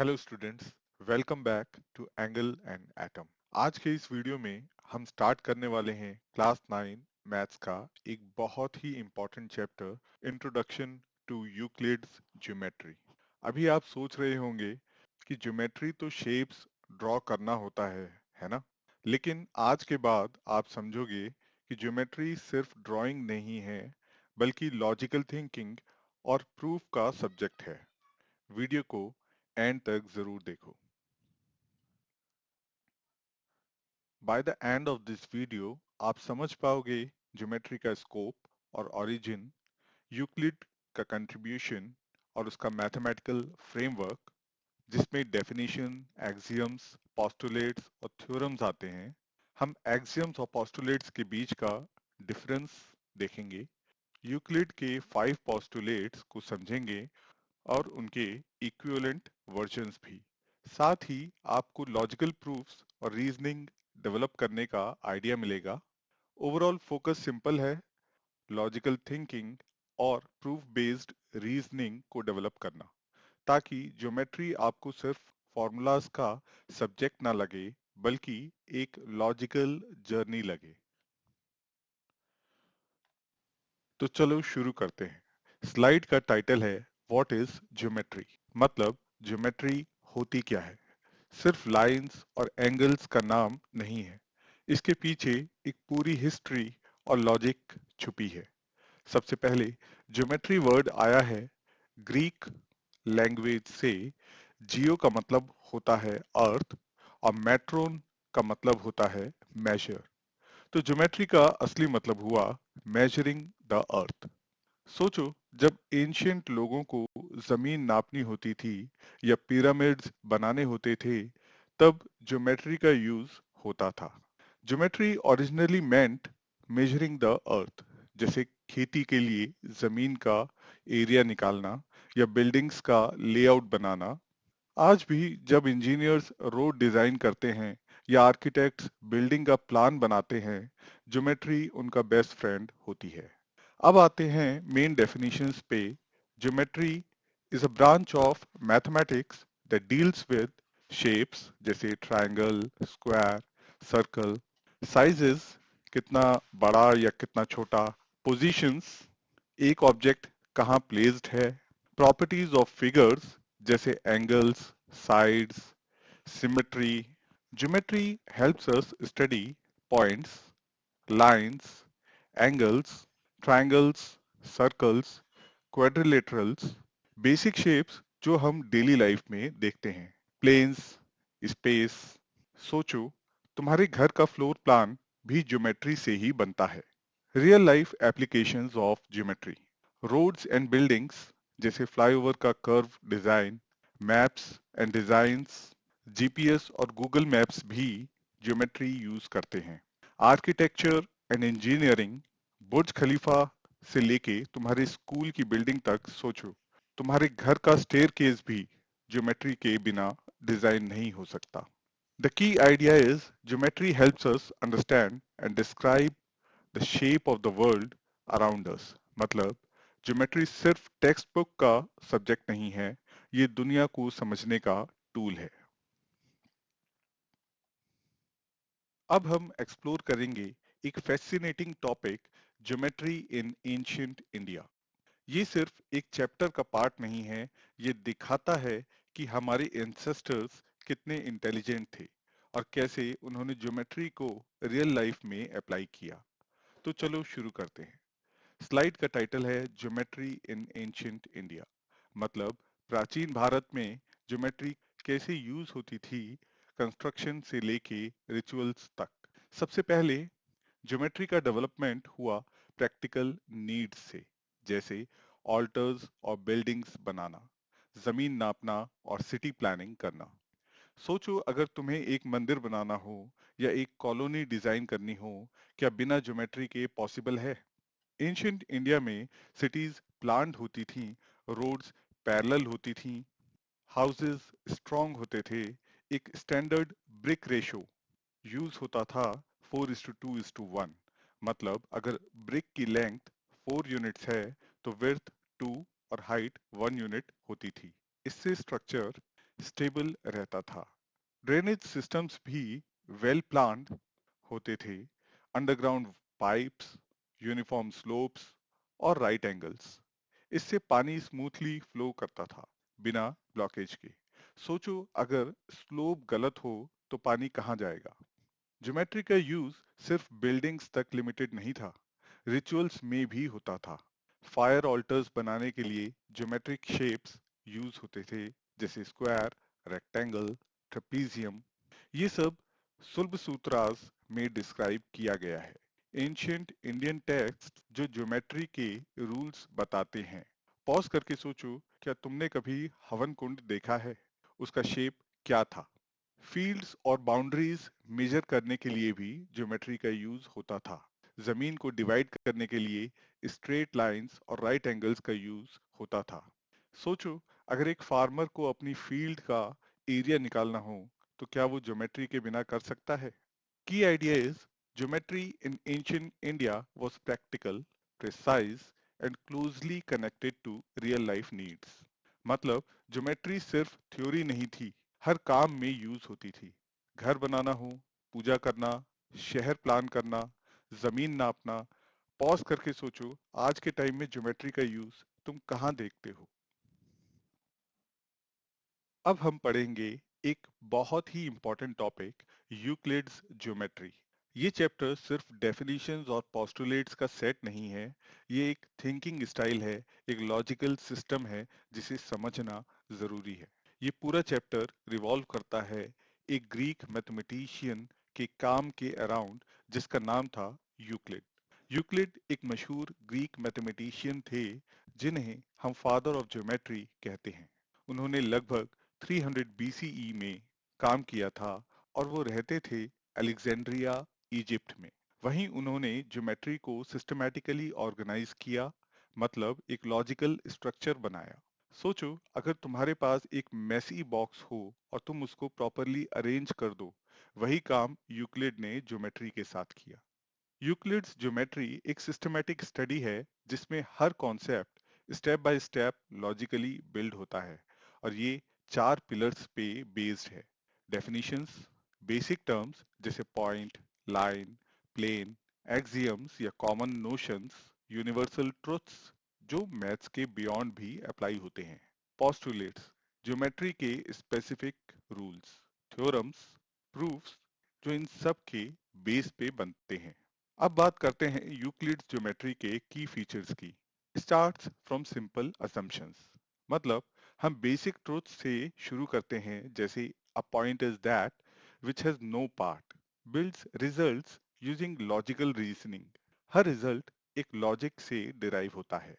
Hello students, welcome back to angle and atom. आज के इस वीडियो में हम स्टार्ट करने वाले हैं क्लास 9 मैथ्स का एक बहुत ही important chapter, introduction to Euclid's geometry. अभी आप सोच रहे होंगे कि ज्योमेट्री तो शेप्स ड्रॉ करना होता है ना? लेकिन आज के बाद आप समझोगे कि ज्योमेट्री सिर्फ ड्राइंग नहीं है, बल्कि लॉजिकल थिंकिंग और प्रूफ का सब्जेक्ट है। वीडियो को एंड तक जरूर देखो। By the end of this video आप समझ पाओगे ज्योमेट्री का स्कोप और ओरिजिन, यूक्लिड का कंट्रीब्यूशन और उसका मैथमेटिकल फ्रेमवर्क, जिसमें डेफिनेशन, एक्सियम्स, पोस्टुलेट्स और थ्योरम्स आते हैं। हम एक्सियम्स और पोस्टुलेट्स के बीच का डिफरेंस देखेंगे, यूक्लिड के 5 पोस्टुलेट्स को समझेंगे और उनके इक्विवेलेंट वर्जन्स भी। साथ ही आपको लॉजिकल प्रूफ्स और रीजनिंग डेवलप करने का आइडिया मिलेगा। ओवरऑल फोकस सिंपल है, लॉजिकल थिंकिंग और प्रूफ बेस्ड रीजनिंग को डेवलप करना, ताकि ज्योमेट्री आपको सिर्फ फॉर्मूलाज का सब्जेक्ट ना लगे, बल्कि एक लॉजिकल जर्नी लगे। तो चलो शुरू करते हैं। स्लाइड का टाइटल है व्हाट इज ज्योमेट्री, मतलब ज्योमेट्री होती क्या है। सिर्फ लाइंस और एंगल्स का नाम नहीं है, इसके पीछे एक पूरी हिस्ट्री और लॉजिक छुपी है। सबसे पहले ज्योमेट्री वर्ड आया है ग्रीक लैंग्वेज से। जियो का मतलब होता है अर्थ और मेट्रोन का मतलब होता है मेजर। तो ज्योमेट्री का असली मतलब हुआ मेजरिंग द अर्थ। सोचो, जब एंशियंट लोगों को जमीन नापनी होती थी या पिरामिड्स बनाने होते थे, तब ज्योमेट्री का यूज होता था। Geometry originally meant measuring the earth, जैसे खेती के लिए जमीन का एरिया निकालना या बिल्डिंग्स का लेआउट बनाना। आज भी जब इंजीनियर्स रोड डिजाइन करते हैं या आर्किटेक्ट्स बिल्डिंग का प्लान बनाते हैं, ज्योमेट्री उनका बेस्ट फ्रेंड होती है। अब आते हैं मेन डेफिनेशंस पे। Geometry is a branch of mathematics that deals with shapes, जैसे ट्रायंगल, स्क्वायर, सर्कल, साइजेस, कितना बड़ा या कितना छोटा, पोजीशंस, एक ऑब्जेक्ट कहाँ प्लेस्ड है, प्रॉपर्टीज ऑफ फिगर्स, जैसे angles, sides, symmetry. Geometry helps us study points, lines, angles, triangles, circles, quadrilaterals, basic shapes जो हम डेली लाइफ में देखते हैं, प्लेन्स, स्पेस। सोचो, तुम्हारे घर का फ्लोर प्लान भी ज्योमेट्री से ही बनता है। Real life applications of geometry, roads and buildings, जैसे फ्लाईओवर का curve design, maps and designs, GPS और गूगल मैप्स भी ज्योमेट्री यूज करते हैं। Architecture and engineering, Burj Khalifa से लेके तुम्हारे स्कूल की बिल्डिंग तक सोचो, तुम्हारे घर का स्टेयरकेस भी ज्योमेट्री के बिना डिजाइन नहीं हो सकता। The key idea is geometry helps us understand and describe the shape of the world around us. मतलब ज्योमेट्री सिर्फ टेक्स्ट बुक का सब्जेक्ट नहीं है, ये दुनिया को समझने का टूल है। अब हम एक्सप्लोर करेंगे एक fascinating topic, geometry in ancient India. ये सिर्फ एक चैप्टर का पार्ट नहीं है, ये दिखाता है कि हमारे एंसेस्टर्स कितने इंटेलिजेंट थे और कैसे उन्होंने ज्योमेट्री को रियल लाइफ में अप्लाई किया। तो चलो शुरू करते हैं। स्लाइड का टाइटल है ज्योमेट्री इन एंशियंट इंडिया, मतलब प्राचीन भारत में ज्योमेट्री कैसे यूज होती थी, कंस्ट्रक्शन से लेके रिचुअल्स तक। सबसे पहले ज्योमेट्री का डेवलपमेंट हुआ प्रैक्टिकल नीड्स से, जैसे ऑल्टर्स और बिल्डिंग्स बनाना, जमीन नापना और सिटी प्लानिंग करना। सोचो, अगर तुम्हें एक मंदिर बनाना हो या एक कॉलोनी डिजाइन करनी हो, क्या बिना ज्योमेट्री के पॉसिबल है? एंशियंट इंडिया में सिटीज प्लान्ड होती थी, रोड्स पैरेलल होती थी, हाउसेस स्ट्रॉन्ग होते थे, एक स्टैंडर्ड ब्रिक रेशो यूज होता था, 4:2:1। मतलब अगर ब्रिक की लेंथ 4 यूनिट्स है तो विड्थ 2 और हाइट 1 यूनिट होती थी। इससे स्ट्रक्चर स्टेबल रहता था। ड्रेनेज सिस्टम्स भी वेल प्लान्ड होते थे। अंडरग्राउंड पाइप्स, यूनिफॉर्म स्लोप्स और राइट एंगल्स। इससे पानी स्मूथली फ्लो करता था, बिना ब्लॉकेज के। सोचो, अगर स्लोप गलत हो तो पानी कहाँ जाएगा? ज्योमेट्री का यूज सिर्फ बिल्डिंग्स तक लिमिटेड नहीं था, रिचुअल्स में भी होता था। फायर ऑल्टर्स बनाने के लिए ज्योमेट्रिक शेप्स यूज होते थे, जैसे स्क्वायर, रेक्टेंगल, ट्रेपीजियम। ये सब सुल्ब सूत्रास में डिस्क्राइब किया गया है। एंशियंट इंडियन टेक्स्ट जो ज्योमेट्री के रूल्स बताते हैं। पॉज करके सोचो, क्या तुमने कभी हवन कुंड देखा है? उसका शेप क्या था? फील्ड्स और बाउंड्रीज मेजर करने के लिए भी ज्योमेट्री का यूज होता था। जमीन को डिवाइड करने के लिए स्ट्रेट लाइंस और राइट एंगल्स का यूज होता था। सोचो, अगर एक फार्मर को अपनी फील्ड का एरिया निकालना हो तो क्या वो ज्योमेट्री के बिना कर सकता है? Key idea is geometry in ancient India was practical, precise and closely connected to real life needs. मतलब ज्योमेट्री सिर्फ थ्योरी नहीं थी, हर काम में यूज होती थी। घर बनाना हो, पूजा करना, शहर प्लान करना, जमीन नापना। पॉज करके सोचो, आज के टाइम में ज्योमेट्री का यूज तुम कहाँ देखते हो? अब हम पढ़ेंगे एक बहुत ही इंपॉर्टेंट टॉपिक, यूक्लिड्स ज्योमेट्री। ये चैप्टर सिर्फ डेफिनेशंस और पोस्टुलेट्स का सेट नहीं है, ये एक थिंकिंग स्टाइल है, एक लॉजिकल सिस्टम है जिसे समझना जरूरी है। ये पूरा चैप्टर रिवॉल्व करता है एक ग्रीक मैथमेटिशियन के काम के अराउंड, जिसका नाम था यूक्लिड। यूक्लिड एक मशहूर ग्रीक मैथमेटिशियन थे, जिन्हें हम फादर ऑफ ज्योमेट्री कहते हैं। उन्होंने लगभग 300 बीसीई में काम किया था और वो रहते थे अलेक्जेंड्रिया, इजिप्ट में। वहीं उन्होंने ज्योमेट्री को सिस्टमैटिकली ऑर्गेनाइज किया, मतलब एक लॉजिकल स्ट्रक्चर बनाया। सोचो, अगर तुम्हारे पास एक मैसी बॉक्स हो और तुम उसको प्रॉपरली अरेंज कर दो, वही काम यूक्लिड ने ज्योमेट्री के साथ किया। यूक्लिड्स ज्योमेट्री एक सिस्टमैटिक स्टडी है जिसमें हर concept step by step logically build होता है, और ये चार पिलर्स पे बेस्ड है। डेफिनिशंस, बेसिक टर्म्स जैसे पॉइंट, लाइन, प्लेन, एक्सियम्स या कॉमन नोशंस, यूनिवर्सल ट्रुथ्स जो मैथ्स के बियॉन्ड भी अप्लाई होते हैं। पोस्टुलेट्स, ज्योमेट्री के स्पेसिफिक रूल्स, थ्योरम्स, प्रूफ्स जो इन सब के बेस पे बनते हैं। अब बात करते हैं यूक्लिड्स ज्योमेट्री के की फीचर्स की। स्टार्ट्स फ्रॉम सिंपल असम्पशंस, मतलब हम बेसिक ट्रूथ से शुरू करते हैं, जैसे a point is that which has no part, builds results using logical reasoning. हर रिजल्ट एक लॉजिक से डिराइव होता है।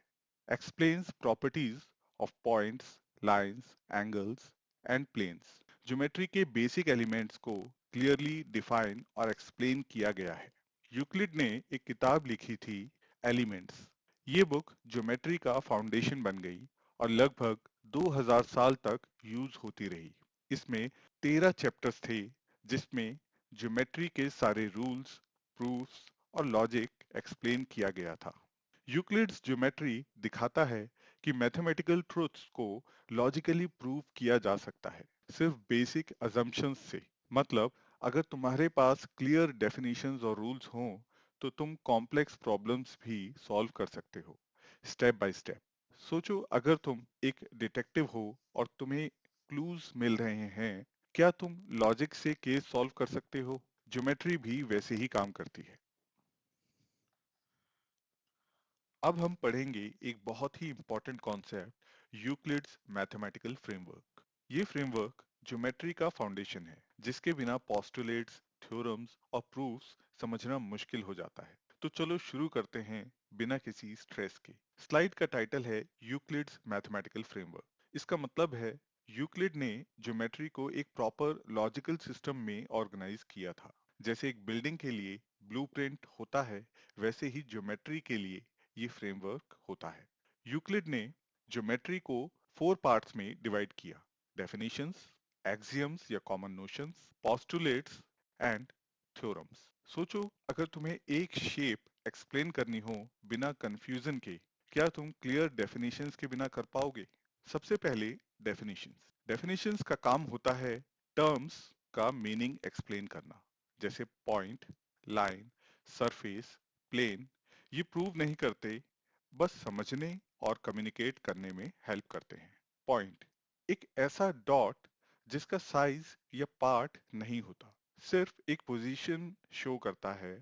Explains properties of points, lines, angles and planes. Geometry के बेसिक एलिमेंट्स को क्लियरली डिफाइन और एक्सप्लेन किया गया है। यूक्लिड ने एक किताब लिखी थी, एलिमेंट्स। ये बुक ज्योमेट्री का फाउंडेशन बन गई और लगभग 2000 साल तक यूज होती रही। इसमें 13 चैप्टर्स थे, जिसमें ज्योमेट्री के सारे रूल्स, प्रूफ्स और लॉजिक एक्सप्लेन किया गया था। यूक्लिड्स ज्योमेट्री दिखाता है कि मैथमेटिकल ट्रुथ्स को लॉजिकली प्रूव किया जा सकता है, सिर्फ बेसिक अजम्पशंस से। मतलब अगर तुम्हारे पास क्लियर डेफिनेशंस और रूल्स हों तो तुम कॉम्प्लेक्स प्रॉब्लम्स भी सॉल्व कर सकते हो, स्टेप बाय स्टेप। सोचो, अगर तुम एक डिटेक्टिव हो और तुम्हें क्लूज मिल रहे हैं, क्या तुम लॉजिक से केस सॉल्व कर सकते हो? ज्योमेट्री भी वैसे ही काम करती है। अब हम पढ़ेंगे एक बहुत ही important concept, Euclid's mathematical framework. ये फ्रेमवर्क ज्योमेट्री का फाउंडेशन है, जिसके बिना पोस्टुलेट्स, थ्योरम्स और प्रूफ्स समझना मुश्किल हो जाता है। तो चलो शुरू करते हैं बिना किसी स्ट्रेस के। स्लाइड का टाइटल है यूक्लिड्स मैथमेटिकल फ्रेमवर्क। इसका मतलब है यूक्लिड ने ज्योमेट्री को एक प्रॉपर लॉजिकल सिस्टम में ऑर्गेनाइज किया था। जैसे एक बिल्डिंग के लिए ब्लूप्रिंट होता है, वैसे ही ज्योमेट्री के लिए ये फ्रेमवर्क होता है। यूक्लिड ने ज्योमेट्री को 4 पार्ट्स में डिवाइड किया, डेफिनेशंस, एक्सियम्स या common notions, postulates and theorems. सोचो, अगर तुम्हें एक शेप एक्सप्लेन करनी हो बिना कंफ्यूजन के, क्या तुम क्लियर डेफिनेशंस के बिना कर पाओगे? सबसे पहले डेफिनेशंस। डेफिनेशंस का काम होता है टर्म्स का मीनिंग एक्सप्लेन करना, जैसे पॉइंट, लाइन, सरफेस, प्लेन। ये प्रूव नहीं करते, बस समझने और कम्युनिकेट करने में हेल्प करते हैं। पॉइंट एक ऐसा डॉट जिसका साइज या पार्ट नहीं होता, सिर्फ एक पोजीशन शो करता है,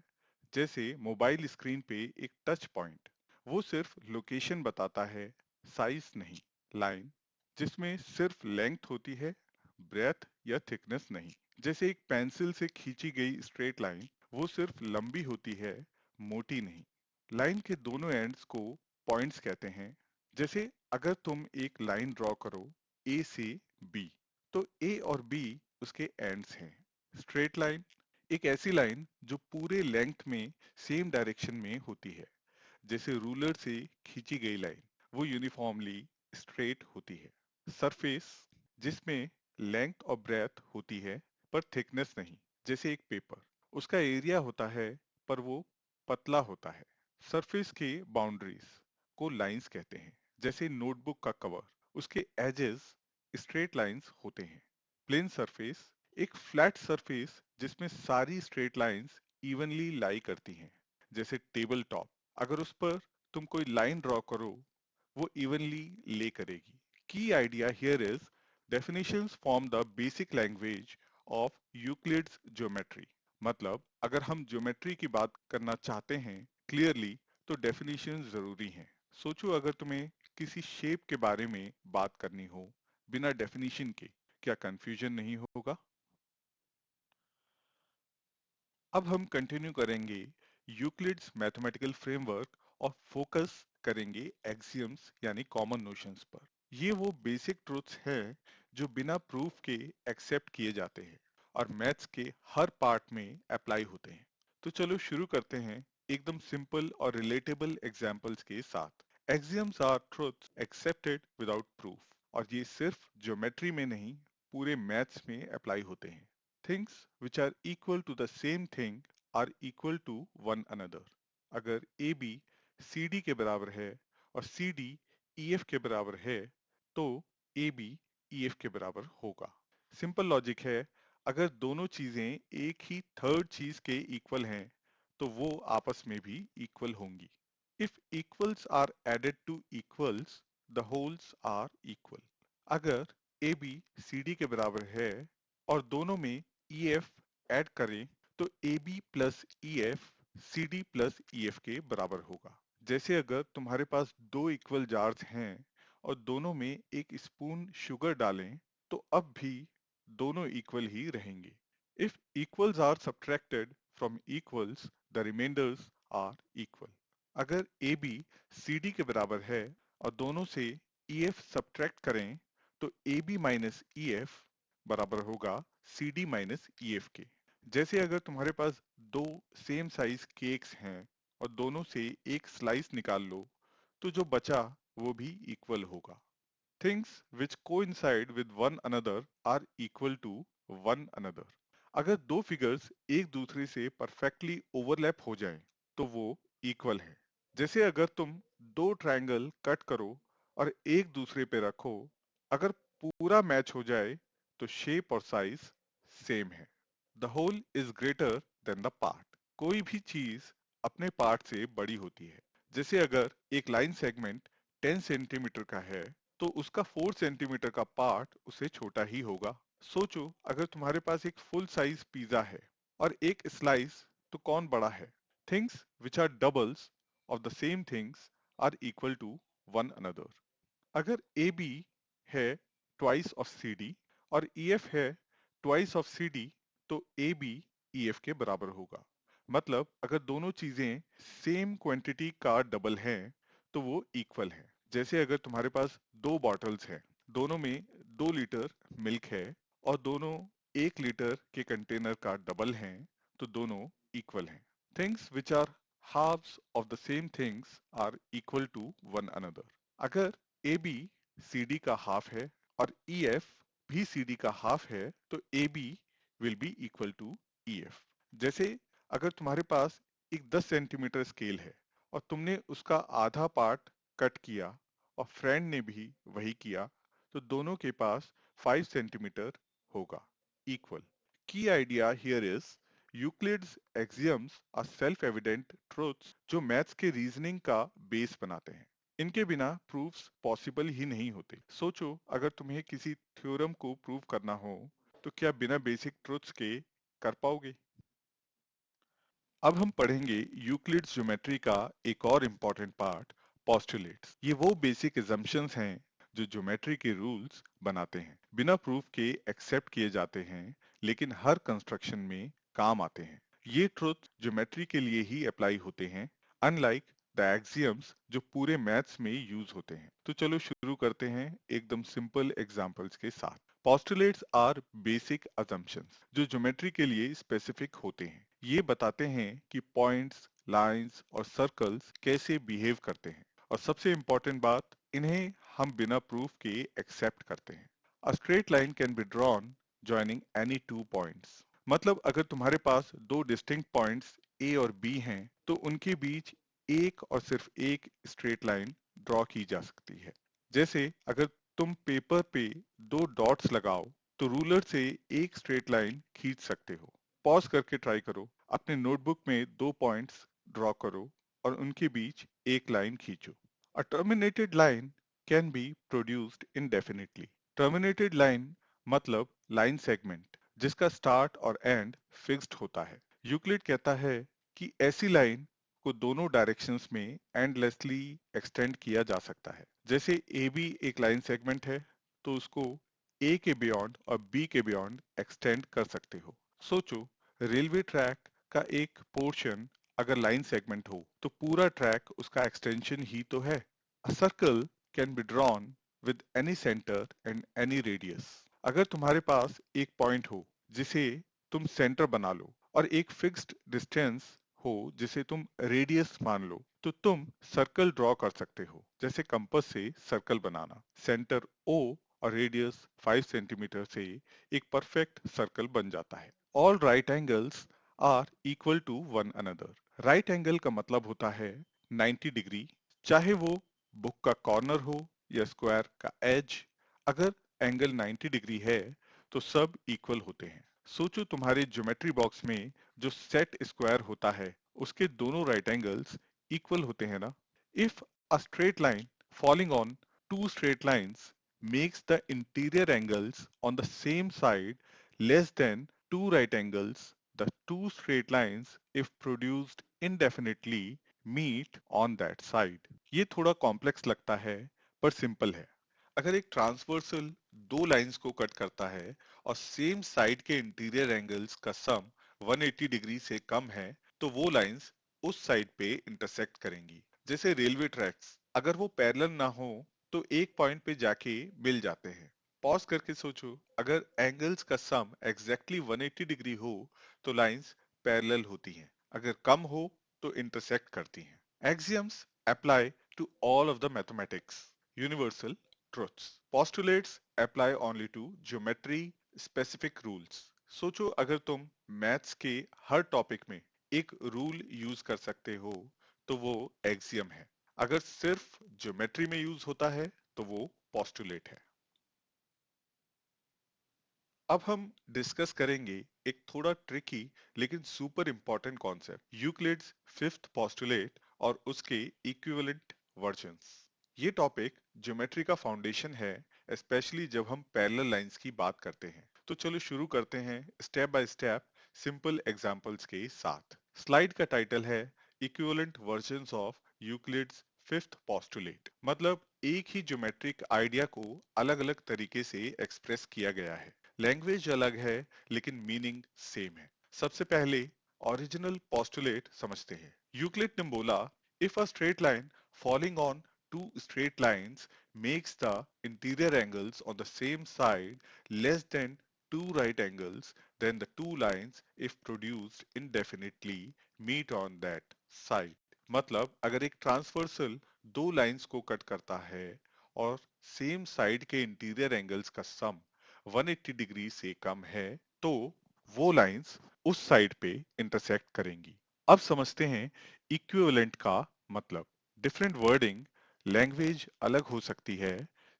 जैसे मोबाइल स्क्रीन पे एक टच पॉइंट। वो सिर्फ लोकेशन बताता है, साइज नहीं। लाइन जिसमें सिर्फ लेंथ होती है, ब्रेथ या थिकनेस नहीं। जैसे एक पेंसिल से खींची गई स्ट्रेट लाइन, वो सिर्फ लंबी होती है, मोटी नहीं। लाइन के दोनों एंड्स को पॉइंट्स कहते हैं। जैसे अगर तुम एक लाइन ड्रॉ करो ए से बी, तो ए और बी उसके एंड्स हैं। स्ट्रेट लाइन एक ऐसी लाइन जो पूरे लेंथ में सेम डायरेक्शन में होती है, जैसे रूलर से खींची गई लाइन, वो यूनिफॉर्मली स्ट्रेट होती है। सरफेस जिसमें लेंथ और ब्रेथ होती है पर थिकनेस नहीं, जैसे एक पेपर, उसका एरिया होता है पर वो पतला होता है। सरफेस के बाउंड्रीज को लाइंस कहते हैं, जैसे नोटबुक का कवर, उसके एजेस स्ट्रेट लाइंस होते हैं। प्लेन सरफेस एक फ्लैट सरफेस जिसमें सारी स्ट्रेट लाइंस इवनली लाई करती हैं, जैसे टेबल टॉप। अगर उस पर तुम कोई लाइन ड्रॉ करो, वो इवनली ले करेगी। Key idea here is definitions form the basic language of Euclid's geometry. मतलब अगर हम ज्योमेट्री की बात करना चाहते हैं क्लियरली, तो डेफिनेशन जरूरी हैं। सोचो अगर तुम्हें किसी शेप के बारे में बात करनी हो बिना डेफिनेशन के, क्या कंफ्यूजन नहीं होगा? अब हम कंटिन्यू करेंगे यूक्लिड्स मैथमेटिकल फ्रेमवर्क और फोकस करेंगे एक्सियम्स यानी कॉमन नोशंस पर। ये वो बेसिक ट्रूथ्स हैं जो बिना प्रूफ के एक्सेप्ट किए जाते हैं और मैथ्स के हर पार्ट में अप्लाई होते हैं। तो चलो शुरू करते हैं एकदम सिंपल और रिलेटेबल एग्जांपल्स के साथ। Axioms are truths accepted without proof, और ये सिर्फ ज्योमेट्री में नहीं, पूरे मैथ्स में अप्लाई होते हैं। Things which are equal to the same thing are equal to one another. अगर AB CD के बराबर है और CD EF के बराबर है, तो AB EF के बराबर होगा। सिंपल लॉजिक है, अगर दोनों चीजें एक ही थर्ड चीज के इक्वल हैं, तो वो आपस में भी इक्वल होंगी। If equals are added to equals, the wholes are equal. अगर AB CD के बराबर है और दोनों में EF ऐड करें, तो AB plus EF CD plus EF के बराबर होगा। जैसे अगर तुम्हारे पास दो इक्वल जार्स हैं और दोनों में एक स्पून शुगर डालें, तो अब भी दोनों इक्वल ही रहेंगे। If equals are subtracted from equals, the remainders are equal. अगर AB CD के बराबर है और दोनों से EF सब्ट्रैक्ट करें, तो AB माइनस EF बराबर होगा CD माइनस EF के। जैसे अगर तुम्हारे पास दो सेम साइज केक्स हैं और दोनों से एक स्लाइस निकाल लो, तो जो बचा वो भी इक्वल होगा। Things which coincide with one another are equal to one another. अगर दो फिगर्स एक दूसरे से परफेक्टली ओवरलैप हो जाएं, तो वो इक्वल है। जैसे अगर तुम दो ट्रायंगल कट करो और एक दूसरे पे रखो, अगर पूरा मैच हो जाए, तो शेप और साइज सेम है। The whole is greater than the part. कोई भी चीज अपने पार्ट से बड़ी होती है। जैसे अगर एक लाइन सेगमेंट 10 सेंटीमीटर का है, तो उसका 4 सेंटीमीटर का पार्ट उसे छोटा ही होगा। सोचो अगर तुम्हारे पास एक फुल साइज पिज्जा है और एक स्लाइस, तो कौन बड़ा है? Things which are doubles of the same things are equal to one another. अगर ए बी है ट्वाइस ऑफ सी डी और ई एफ है ट्वाइस ऑफ सी डी, तो ए बी ई एफ के बराबर होगा। मतलब अगर दोनों चीजें सेम क्वांटिटी का डबल हैं, तो वो इक्वल है। जैसे अगर तुम्हारे पास दो बॉटल्स हैं, दोनों में 2 लीटर मिल्क है और दोनों 1 लीटर के कंटेनर का डबल हैं, तो दोनों इक्वल हैं। Things which are halves of the same things are equal to one another. अगर ए बी सी डी का हाफ है और ई एफ भी सी डी का हाफ है, तो A B will be equal to E F. जैसे अगर तुम्हारे पास एक 10 सेंटीमीटर स्केल है और तुमने उसका आधा पार्ट कट किया और फ्रेंड ने भी वही किया, तो दोनों के पास 5 सेंटीमीटर होगा, equal. Key idea here is Euclid's axioms are self evident truths जो मैथ्स के रीजनिंग का बेस बनाते हैं। इनके बिना प्रूफ्स पॉसिबल ही नहीं होते। सोचो, अगर तुम्हें किसी थ्योरम को प्रूव करना हो तो क्या बिना बेसिक ट्रूथ्स के कर पाओगे? अब हम पढ़ेंगे यूक्लिड्स ज्योमेट्री का एक और इम्पॉर्टेंट पार्ट, पोस्टुलेट्स। ये वो बेसिक assumptions हैं जो ज्योमेट्री के रूल्स बनाते हैं। बिना प्रूफ के एक्सेप्ट किए जाते हैं, लेकिन हर कंस्ट्रक्शन में काम आते हैं। ये ट्रुथ ज्योमेट्री के लिए ही अप्लाई होते हैं, अनलाइक द एक्सियम्स जो पूरे मैथ्स में यूज होते हैं। तो चलो शुरू करते हैं एकदम सिंपल एग्जांपल्स के साथ। पोस्टुलेट्स आर बेसिक assumptions जो ज्योमेट्री के लिए स्पेसिफिक होते हैं। ये बताते हैं कि पॉइंट्स, लाइंस और सर्कल्स कैसे बिहेव करते हैं, और सबसे इंपॉर्टेंट बात, इन्हें हम बिना प्रूफ के एक्सेप्ट करते हैं। A straight line can be drawn joining any two points. मतलब अगर तुम्हारे पास दो डिस्टिंक्ट पॉइंट्स ए और बी हैं, तो उनके बीच एक और सिर्फ एक स्ट्रेट लाइन ड्रॉ की जा सकती है। जैसे अगर तुम पेपर पे दो डॉट्स लगाओ तो रूलर से एक स्ट्रेट लाइन खींच सकते हो। पॉज करके ट्राई करो, अपने नोटबुक में दो पॉइंट्स ड्रॉ करो और उनके बीच एक लाइन खींचो। A terminated line can be produced indefinitely। Terminated line मतलब लाइन सेगमेंट जिसका स्टार्ट और एंड फिक्स्ड होता है। यूक्लिड कहता है कि ऐसी लाइन को दोनों डायरेक्शंस में एंडलेसली एक्सटेंड किया जा सकता है। जैसे ए बी एक लाइन सेगमेंट है, तो उसको ए के बियॉन्ड और बी के बियॉन्ड एक्सटेंड कर सकते हो। सोचो, रेलवे ट्रैक का एक पोर्शन अगर लाइन सेगमेंट हो तो पूरा ट्रैक उसका एक्सटेंशन ही तो है। A circle can be drawn with any centre and any radius. अगर तुम्हारे पास एक पॉइंट हो जिसे तुम सेंटर बना लो और एक फिक्स्ड डिस्टेंस हो जिसे तुम रेडियस मान लो, तो तुम सर्कल ड्रॉ कर सकते हो। जैसे कंपास से सर्कल बनाना, सेंटर ओ और रेडियस 5 सेंटीमीटर से एक परफेक्ट सर्कल बन जाता है। All right angles are equal to one another. Right angle का मतलब होता है 90 डिग्री, चाहे वो बुक का कॉर्नर हो या स्क्वायर का एज। अगर एंगल 90 डिग्री है तो सब इक्वल होते हैं। सोचो, तुम्हारे ज्योमेट्री बॉक्स में जो सेट स्क्वायर होता है उसके दोनों राइट एंगल्स इक्वल होते हैं ना। If a straight line falling on two straight lines makes the interior angles on the same side less than two right angles, the two straight lines, if produced indefinitely, meet on that side। ये थोड़ा complex लगता है पर simple है। अगर एक transversal दो lines को कट करता है और सेम साइड के इंटीरियर एंगल्स का सम 180 डिग्री से कम है, तो वो लाइंस उस साइड पे इंटरसेक्ट करेंगी। जैसे रेलवे ट्रैक्स, अगर वो पैरेलल ना हो तो एक पॉइंट पे जाके मिल जाते हैं। पॉज करके सोचो, अगर एंगल्स का सम एग्जैक्टली 180 डिग्री हो तो लाइंस पैरेलल होती हैं, अगर कम हो तो इंटरसेक्ट करती हैं। Axioms apply to all of the mathematics, universal truths। Postulates apply only to geometry specific rules। सोचो, अगर तुम मैथ्स के हर टॉपिक में एक रूल यूज कर सकते हो तो वो एक्सियम है। अगर सिर्फ ज्योमेट्री में यूज होता है तो वो पोस्टुलेट है। अब हम डिस्कस करेंगे एक थोड़ा ट्रिकी लेकिन super important concept, Euclid's fifth postulate और उसके इक्विवेलेंट वर्जन्स। ये टॉपिक ज्योमेट्री का फाउंडेशन है, स्पेशली जब हम पैरेलल लाइंस की बात करते हैं। तो चलो शुरू करते हैं step by step simple examples के साथ। स्लाइड का टाइटल है equivalent versions of Euclid's fifth postulate. मतलब एक ही ज्योमेट्रिक आइडिया को अलग अलग तरीके से एक्सप्रेस किया गया है। लैंग्वेज अलग है लेकिन मीनिंग सेम है। सबसे पहले ओरिजिनल पोस्टुलेट समझते हैं। यूक्लिड ने बोला, if a straight line falling on two straight lines makes the interior angles on the same side less than two right angles, then the two lines, if produced indefinitely, meet on that side। मतलब अगर एक transversal दो lines को cut करता है और same side के interior angles का सम 180 डिग्री से कम है, तो वो लाइंस उस साइड पे इंटरसेक्ट करेंगी। अब समझते हैं इक्विवेलेंट का मतलब। डिफरेंट वर्डिंग, लैंग्वेज अलग हो सकती है,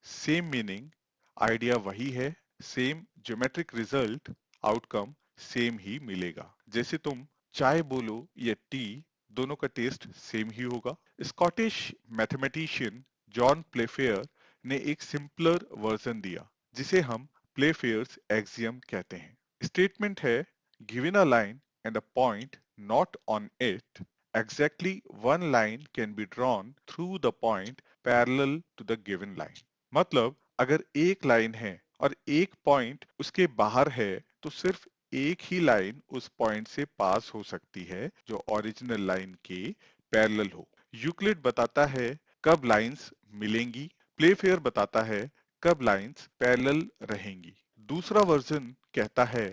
सेम मीनिंग, आइडिया वही है, same geometric result, outcome same ही मिलेगा। जैसे तुम चाय बोलो या टी, दोनों का टेस्ट सेम ही होगा। स्कॉटिश मैथमेटिशियन जॉन प्लेफेयर ने एक सिंपलर वर्जन दिया, जिसे हम प्लेफेयर्स एक्सियम कहते हैं। स्टेटमेंट है, given a line and a point not on it, exactly one line can be drawn through the point parallel to the given line। मतलब अगर एक लाइन है और एक पॉइंट उसके बाहर है तो सिर्फ एक ही लाइन उस पॉइंट से पास हो सकती है जो ओरिजिनल लाइन के पैरेलल हो। यूक्लिड बताता है कब लाइंस मिलेंगी, प्लेफेयर बताता है कब लाइंस पैरेलल रहेंगी। दूसरा वर्जन कहता है,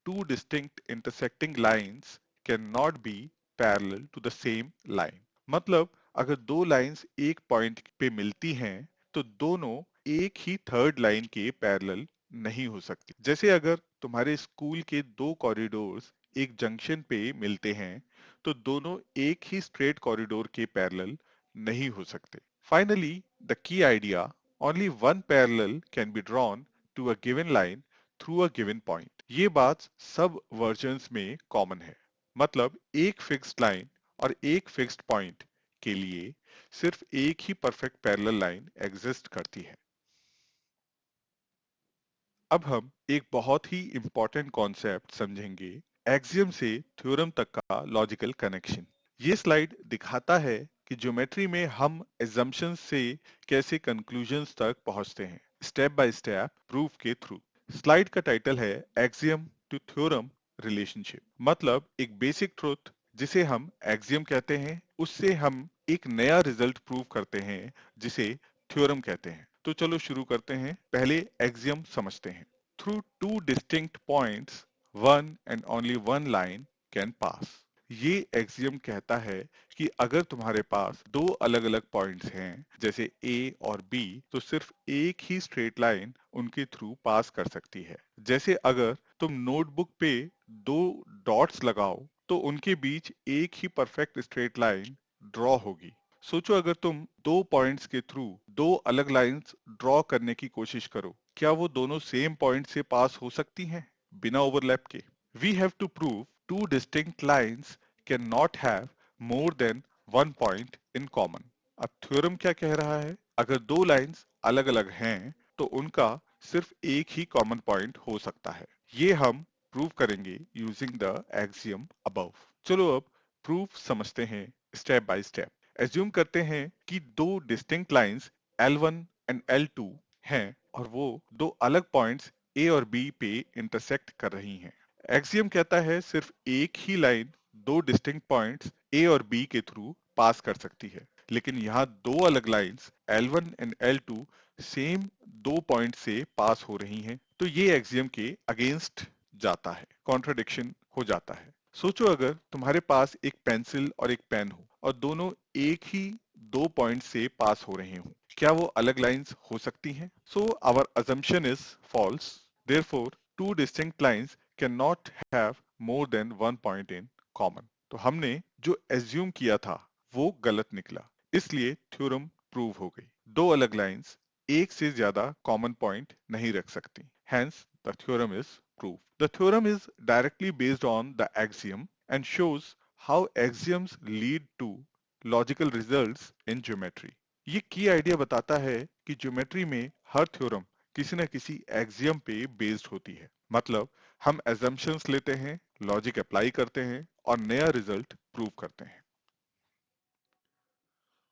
two distinct intersecting lines can not be parallel to the same line. मतलब अगर दो लाइंस एक पॉइंट पे मिलती हैं तो दोनों एक ही थर्ड लाइन के पैरेलल नहीं हो सकती। जैसे अगर तुम्हारे स्कूल के दो कॉरिडोर्स एक जंक्शन पे मिलते हैं तो दोनों एक ही स्ट्रेट कॉरिडोर के पैरेलल नहीं हो सकते। Finally the key idea, only one parallel can be drawn to a given line through a given point. ये बात सब वर्जन्स में कॉमन है। मतलब एक फिक्स्ड लाइन और एक फिक्स्ड पॉइंट के लिए सिर्फ एक ही परफेक्ट पैरेलल लाइन एग्जिस्ट करती है। अब हम एक बहुत ही इंपॉर्टेंट कॉन्सेप्ट समझेंगे, एक्सियम से थ्योरम तक का लॉजिकल कनेक्शन। ये स्लाइड दिखाता है कि ज्योमेट्री में हम एजम्पशंस से कैसे कंक्लूजन्स तक पहुंचते हैं, स्टेप बाय स्टेप प्रूफ के थ्रू। स्लाइड का टाइटल है एक्सियम टू थ्योरम रिलेशनशिप। मतलब एक बेसिक ट्रुथ जिसे हम एक्सियम कहते हैं, उससे हम एक नया रिजल्ट प्रूव करते हैं जिसे थ्योरम कहते हैं। तो चलो शुरू करते हैं, पहले एक्सियम समझते हैं। Through two distinct points one and only one line can pass. ये एक्सियम कहता है कि अगर तुम्हारे पास दो अलग अलग पॉइंट्स हैं, जैसे ए और बी, तो सिर्फ एक ही स्ट्रेट लाइन उनके थ्रू पास कर सकती है। जैसे अगर तुम नोटबुक पे दो डॉट्स लगाओ तो उनके बीच एक ही परफेक्ट स्ट्रेट लाइन ड्रॉ होगी। सोचो अगर तुम दो पॉइंट्स के थ्रू दो अलग लाइंस ड्रॉ करने की कोशिश करो, क्या वो दोनों सेम पॉइंट से पास हो सकती हैं बिना ओवरलैप के? We have to prove two distinct lines cannot have more than one point in common। अब थ्योरम क्या कह रहा है? अगर दो लाइंस अलग अलग हैं तो उनका सिर्फ एक ही कॉमन पॉइंट हो सकता है। ये हम प्रूव करेंगे यूजिंग द एक्सियम अबव। चलो अब प्रूफ समझते हैं स्टेप बाय स्टेप। एज्यूम करते हैं कि दो distinct lines L1 and L2 हैं और वो दो अलग पॉइंट्स A और B पे इंटरसेक्ट कर रही हैं। एक्सियम कहता है सिर्फ एक ही लाइन दो डिस्टिंक्ट पॉइंट्स ए और बी के थ्रू पास कर सकती है, लेकिन यहाँ दो अलग lines L1 and L2 same दो पॉइंट से पास हो रही हैं, तो ये एक्सियम के अगेंस्ट जाता है, कॉन्ट्रडिक्शन हो जाता है। सोचो अगर तुम्हारे पास एक पेंसिल और एक पेन हो और दोनों एक ही दो पॉइंट से पास हो रहे हो, क्या वो अलग लाइंस हो सकती हैं? So our assumption is false, therefore two distinct lines can not have more than one point in common. तो हमने जो एज्यूम किया था वो गलत निकला, इसलिए थ्योरम प्रूव हो गई। दो अलग लाइंस एक से ज्यादा कॉमन पॉइंट नहीं रख सकती, hence the theorem is proved। The theorem is directly based on the axiom and shows how axioms lead to logical results in geometry। ये की आइडिया बताता है कि ज्योमेट्री में हर थ्योरम किसी न किसी एक्सियम पे बेस्ड होती है। मतलब हम assumptions लेते हैं, लॉजिक अप्लाई करते हैं और नया रिजल्ट प्रूव करते हैं।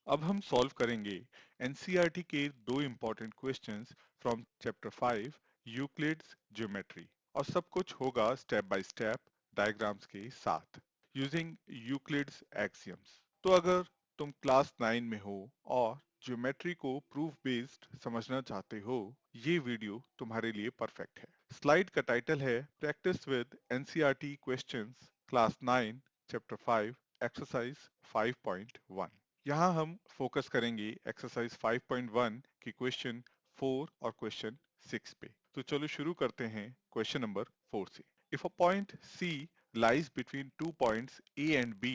अब हम सॉल्व करेंगे एनसीईआरटी के दो important questions from chapter 5 Euclid's geometry, और सब कुछ होगा स्टेप बाय स्टेप डायग्राम्स के साथ यूजिंग यूक्लिड्स एक्सियम्स। तो अगर तुम क्लास 9 में हो और ज्योमेट्री को प्रूफ बेस्ड समझना चाहते हो, ये वीडियो तुम्हारे लिए परफेक्ट है। स्लाइड का टाइटल है practice with NCERT questions class 9 chapter 5 exercise 5.1। यहाँ हम फोकस करेंगे एक्सरसाइज 5.1 की क्वेश्चन 4 और क्वेश्चन 6 पे। तो चलो शुरू करते हैं क्वेश्चन नंबर 4 से। If a point C lies between two points A and B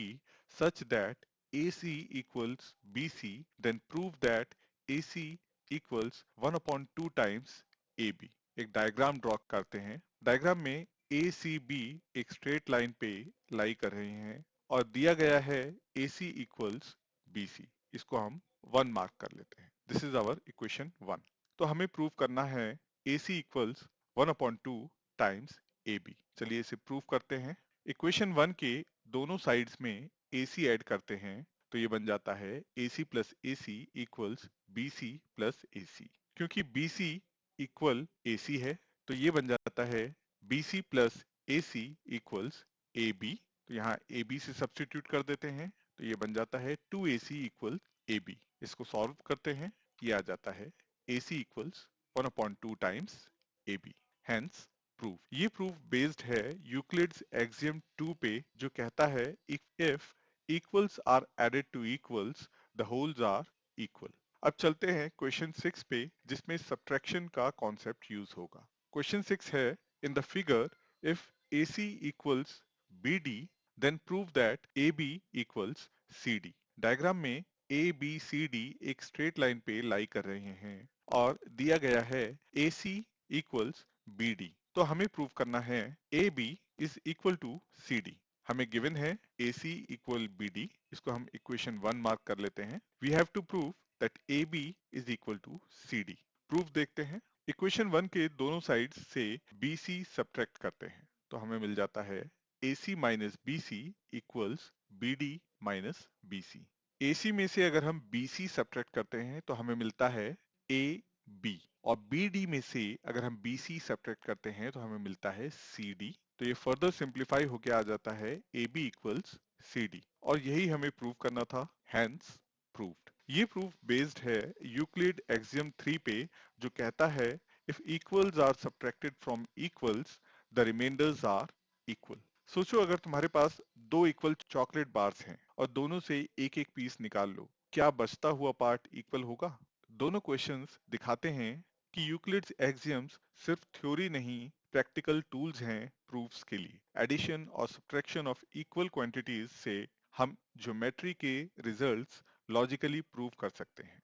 such that AC equals BC, then prove that AC equals 1/2 times AB। एक डायग्राम ड्रॉ करते हैं। डायग्राम में ए सी बी एक स्ट्रेट लाइन पे लाई कर रहे हैं और दिया गया है A C equals B C. इसको हम 1 मार्क कर लेते हैं। This is our equation 1। तो हमें प्रूव करना है A C equals 1/2 times A B. चलिए इसे प्रूव करते हैं। इक्वेशन 1 के दोनों साइड्स में ए सी ऐड करते हैं तो ये बन जाता है A C plus A C equals B C plus A सी। क्योंकि बी सी इक्वल ए सी है तो ये बन जाता है B C plus A C equals A B. तो यहाँ ए बी से सब्स्टिट्यूट कर देते हैं तो ये बन जाता है 2ac इक्वल ए बी। इसको सॉल्व करते हैं, ये आ जाता है ac equals 1/2 times A B. Hence proof. ये प्रूफ बेस्ड है यूक्लिड्स एक्सियम 2 पे जो कहता है if equals are added to equals the wholes are equal. अब चलते हैं क्वेश्चन 6 पे जिसमें सब्ट्रैक्शन का कॉन्सेप्ट यूज होगा। क्वेश्चन 6 है in the figure if AC equals BD then prove that AB equals CD। Diagram में ABCD एक स्ट्रेट लाइन पे लाई कर रहे हैं और दिया गया है AC equals BD। तो हमें प्रूव करना है AB is equal to CD। हमें गिवन है AC equal BD। इसको हम इक्वेशन 1 मार्क कर लेते हैं। We have to prove that AB is equal to CD। Proof देखते हैं। इक्वेशन 1 के दोनों साइड्स से BC सब्ट्रैक्ट करते हैं तो हमें मिल जाता है AC minus BC equals BD minus BC। AC में से अगर हम BC सब्ट्रैक्ट करते हैं तो हमें मिलता है AB और BD में से अगर हम BC सब्ट्रैक्ट करते हैं तो हमें मिलता है CD। तो ये फर्दर सिंप्लीफाई होके आ जाता है AB इक्वल्स CD और यही हमें प्रूव करना था। Hence proved. ये प्रूफ बेस्ड है यूक्लिड एक्सियम 3 पे जो कहता है if equals are subtracted from equals the remainders are equal. सोचो अगर तुम्हारे पास दो इक्वल चॉकलेट बार्स हैं और दोनों से एक एक पीस निकाल लो, क्या बचता हुआ पार्ट इक्वल होगा? दोनों क्वेश्चंस दिखाते हैं कि यूक्लिड्स एक्सियम्स सिर्फ थ्योरी नहीं प्रैक्टिकल टूल्स हैं प्रूफ्स के लिए। एडिशन और सब्ट्रैक्शन ऑफ इक्वल क्वांटिटीज से हम ज्योमेट्री के रिजल्ट्स लॉजिकली प्रूव कर सकते हैं।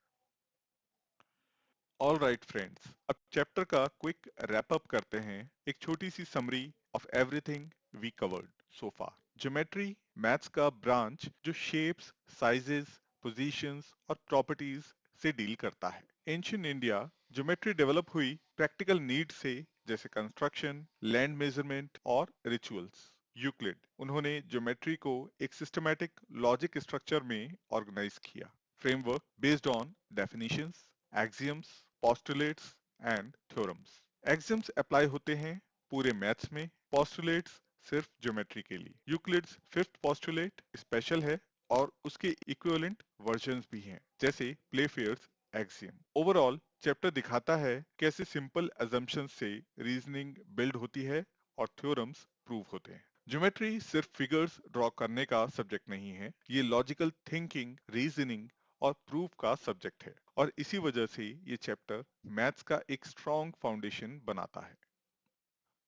ऑल राइट फ्रेंड्स, अब चैप्टर का क्विक रैप अप करते हैं। एक छोटी सी summary of everything we covered so far. Geometry maths का ब्रांच जो शेप्स, साइजेस, पोजीशंस और प्रॉपर्टीज से डील करता है। एंशिएंट इंडिया ज्योमेट्री डेवलप हुई प्रैक्टिकल नीड से, जैसे कंस्ट्रक्शन, लैंड मेजरमेंट और रिचुअल्स। यूक्लिड उन्होंने ज्योमेट्री को एक सिस्टमैटिक लॉजिक स्ट्रक्चर में ऑर्गेनाइज किया। Framework based on definitions, axioms, postulates and theorems। Axioms apply होते हैं पूरे मैथ्स में, postulates सिर्फ ज्योमेट्री के लिए। यूक्लिड्स फिफ्थ पोस्टुलेट स्पेशल है और उसके इक्विवेलेंट वर्जन्स भी हैं, जैसे प्लेफेयर्स एक्सियम। ओवरऑल चैप्टर दिखाता है कैसे सिंपल assumptions से रीजनिंग बिल्ड होती है और थ्योरम्स प्रूव होते हैं। ज्योमेट्री सिर्फ फिगर्स ड्रॉ करने का सब्जेक्ट नहीं है, ये लॉजिकल थिंकिंग, रीजनिंग और प्रूफ का सब्जेक्ट है और इसी वजह से ये चैप्टर मैथ्स का एक स्ट्रॉन्ग फाउंडेशन बनाता है।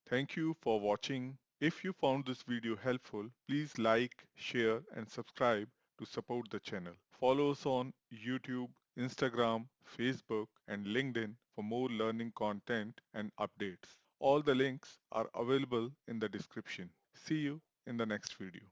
Thank you for watching. If you found this video helpful, please like, share and subscribe to support the channel. Follow us on YouTube, Instagram, Facebook, and LinkedIn for more learning content and updates. All the links are available in the description. See you in the next video.